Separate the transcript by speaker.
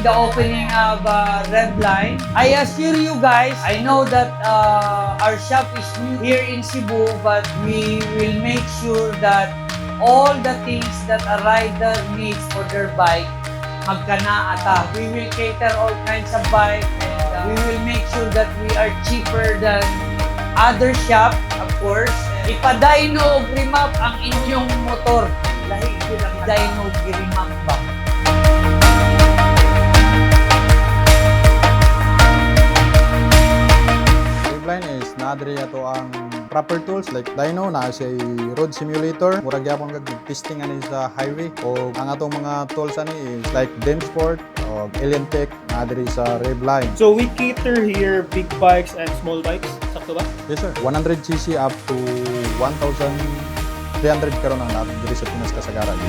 Speaker 1: the opening of Redline. I assure you guys, I know that our shop is new here in Cebu, but we will make sure that all the things that a rider needs for their bike, magkana ata. We will cater all kinds of bike, and we will make sure that we are cheaper than other shop, of course. Ipa-dyno o remap ang inyong motor. Lahi ko lang dyno o remap ba?
Speaker 2: Redline is naadri ato ang proper tools like dyno na say road simulator. Murag gyapon kag testing ani sa highway o ang atong mga tools ani is like Demsport o Alien Tech naadri sa Redline.
Speaker 3: So we cater here big bikes and small bikes. Sakto ba?
Speaker 2: Yes sir. 100cc up to 1,300 karon ang naadri sa Pinas Kasagaran.